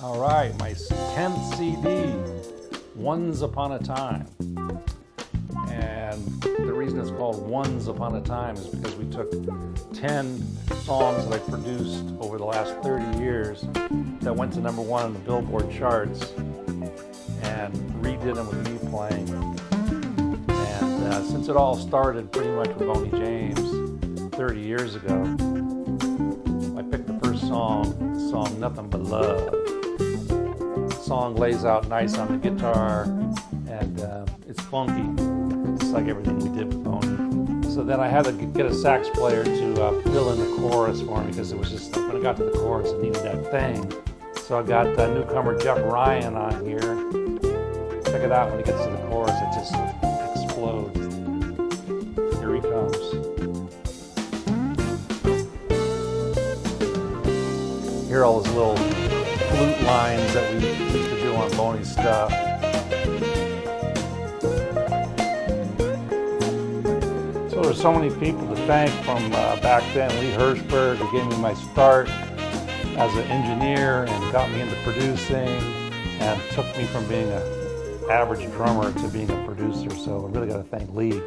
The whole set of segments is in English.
All right, my 10th CD, Once Upon a Time. And the reason it's called Once Upon a Time is because we took 10 songs that I produced over the last 30 years that went to number one on the Billboard charts and redid them with me playing. And since it all started pretty much with Boney James 30 years ago, I picked the first song, the song Nothing But Love. The song lays out nice on the guitar, and it's funky, just like everything we did with Boney. So then I had to get a sax player to fill in the chorus for me, because it was just, when I got to the chorus, it needed that thing. So I got newcomer Jeff Ryan on here. Check it out, when he gets to the chorus, it just explodes. Here he comes. Hear all those little flute lines that we used to do on Boney stuff. So there's so many people to thank from back then. Lee Hirschberg, who gave me my start as an engineer and got me into producing and took me from being an average drummer to being a producer. So I really got to thank Lee.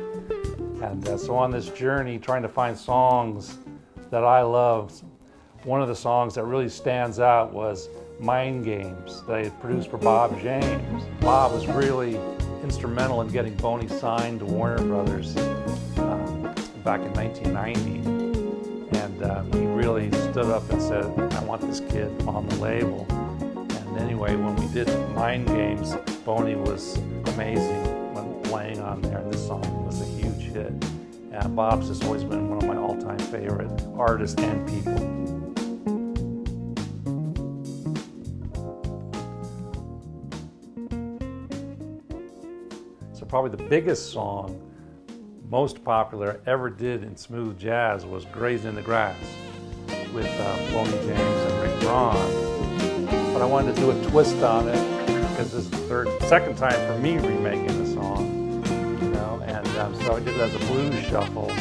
And so on this journey, trying to find songs that I loved, one of the songs that really stands out was Mind Games that I had produced for Bob James. Bob was really instrumental in getting Boney signed to Warner Brothers back in 1990. And he really stood up and said, I want this kid on the label. And anyway, when we did Mind Games, Boney was amazing when playing on there, and this song was a huge hit. And Bob's just always been one of my all-time favorite artists and people. So probably the biggest song, most popular ever did in smooth jazz, was Grazing in the Grass with Boney James and Rick Braun. But I wanted to do a twist on it because this is the second time for me remaking the song, you know, and so I did it as a blues shuffle.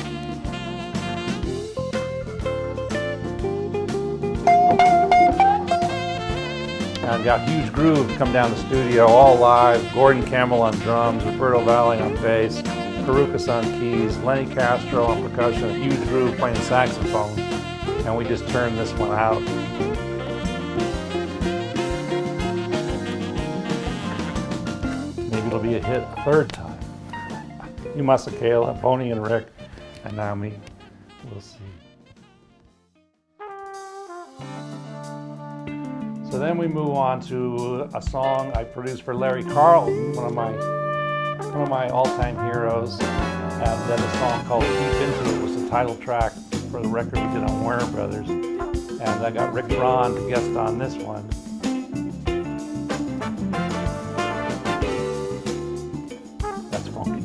And got Huge Groove come down the studio, all live. Gordon Campbell on drums, Roberto Valle on bass, Perucas on keys, Lenny Castro on percussion, Huge Groove playing saxophone. And we just turned this one out. Maybe it'll be a hit a third time. You must have Kayla, Boney and Rick, and now me. We'll see. So then we move on to a song I produced for Larry Carlton, one of my all-time heroes, and then a song called Deep Into It was the title track for the record we did on Warner Brothers, and I got Rick Braun to guest on this one. That's funky.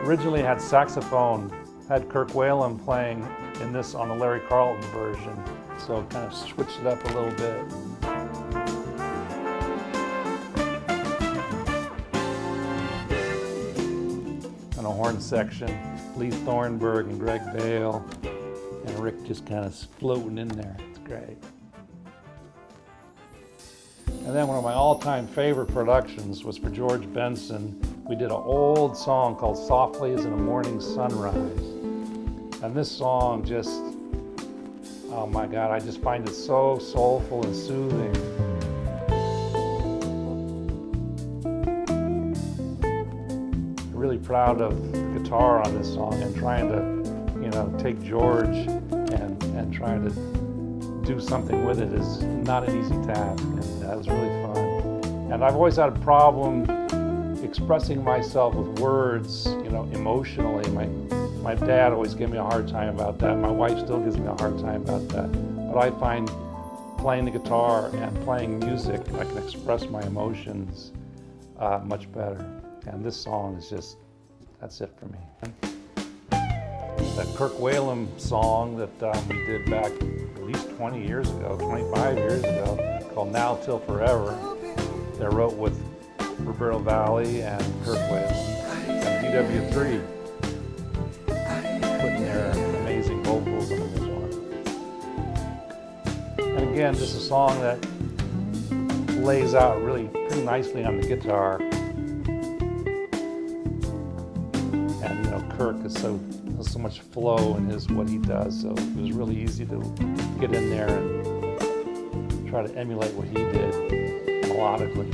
Originally had saxophone, had Kirk Whalum playing in this on the Larry Carlton version, so kind of switched it up a little bit. And a horn section, Lee Thornburg and Greg Vale, and Rick just kind of floating in there. It's great. And then one of my all-time favorite productions was for George Benson. We did an old song called Softly as in a Morning Sunrise. And this song just, oh my God, I just find it so soulful and soothing. Really proud of the guitar on this song and trying to, you know, take George and trying to do something with it is not an easy task, and that was really fun. And I've always had a problem expressing myself with words, you know, emotionally. My My dad always gave me a hard time about that. My wife still gives me a hard time about that. But I find playing the guitar and playing music, I can express my emotions much better. And this song is just, that's it for me. That Kirk Whalum song that we did back at least 20 years ago, 25 years ago, called Now Till Forever, that I wrote with Roberto Valley and Kirk Whalum and DW3, putting their amazing vocals into this one. And again, just a song that lays out really pretty nicely on the guitar. And you know, Kirk is so much flow in what he does, so it was really easy to get in there and try to emulate what he did melodically.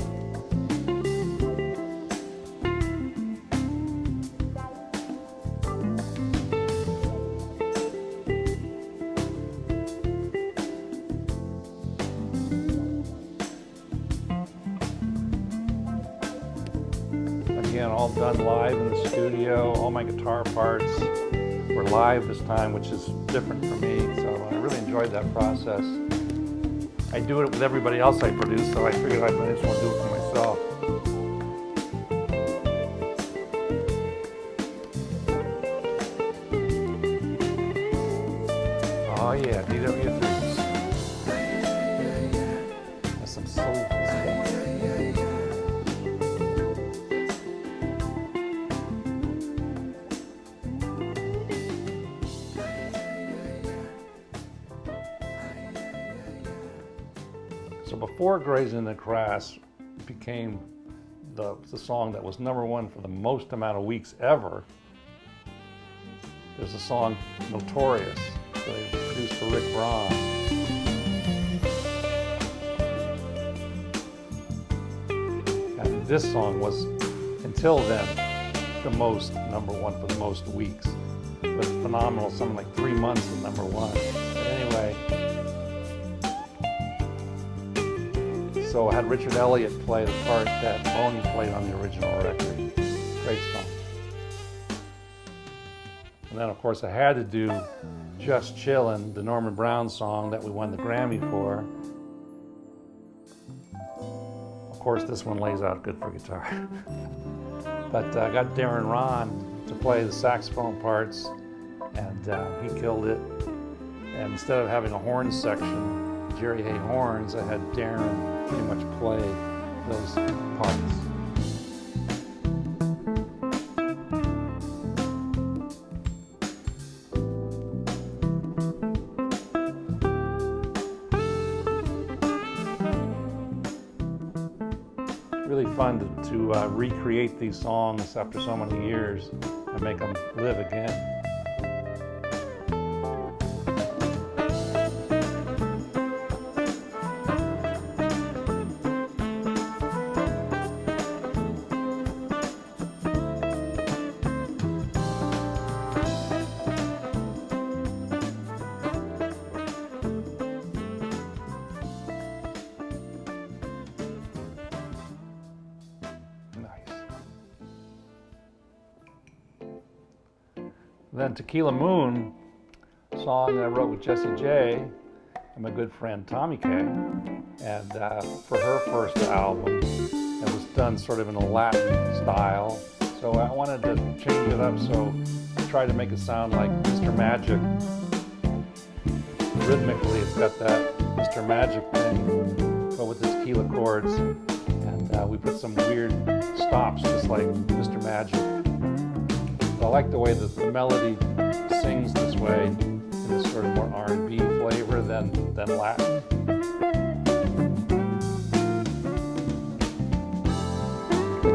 Again, all done live in the studio. All my guitar parts were live this time, which is different for me, so I really enjoyed that process. I do it with everybody else I produce, so I figured I might as well do it for myself. Oh yeah, DW3. That's some soulful stuff. So before Grazing the Grass became the song that was #1 for the most amount of weeks ever, there's a song Notorious that they produced for Rick Braun. And this song was, until then, the most #1 for the most weeks. It was phenomenal, something like 3 months of #1. But anyway, so I had Richard Elliott play the part that Boney played on the original record. Great song. And then of course I had to do Just Chillin', the Norman Brown song that we won the Grammy for. Of course this one lays out good for guitar. But I got Darren Ron to play the saxophone parts, and he killed it. And instead of having a horn section, Jerry Hay horns, I had Darren pretty much play those parts. Really fun to recreate these songs after so many years and make them live again. Then Tequila Moon, a song that I wrote with Jessie J and my good friend Tommy K. And for her first album, it was done sort of in a Latin style. So I wanted to change it up, so I tried to make it sound like Mr. Magic. Rhythmically, it's got that Mr. Magic thing, but with the tequila chords. And we put some weird stops, just like Mr. Magic. I like the way that the melody sings this way, in this sort of more R&B flavor than Latin.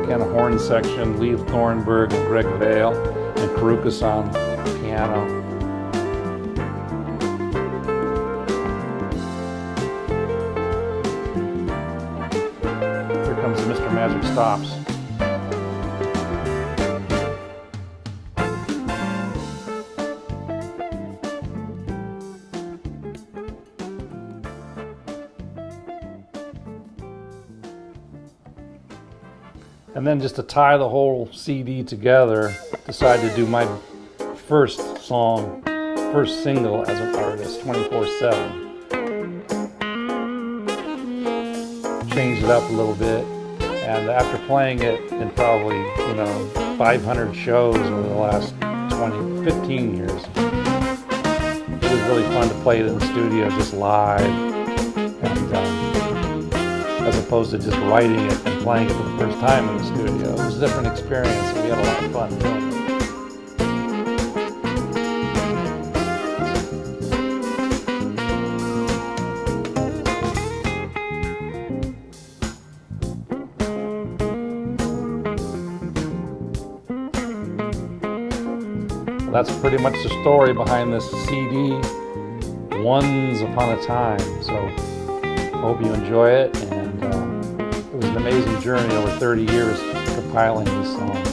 Again, a horn section, Lee Thornburg and Greg Vale, and Karukas on piano. Here comes the Mr. Magic stops. And then just to tie the whole CD together, decided to do my first song, first single as an artist, 24/7. Changed it up a little bit, and after playing it in probably 500 shows over the last 15 years, it was really fun to play it in the studio just live, and as opposed to just writing it and playing it for the first time in the studio. It was a different experience, and we had a lot of fun doing it. That's pretty much the story behind this CD, Once Upon a Time. So I hope you enjoy it, and it was an amazing journey over 30 years compiling these songs.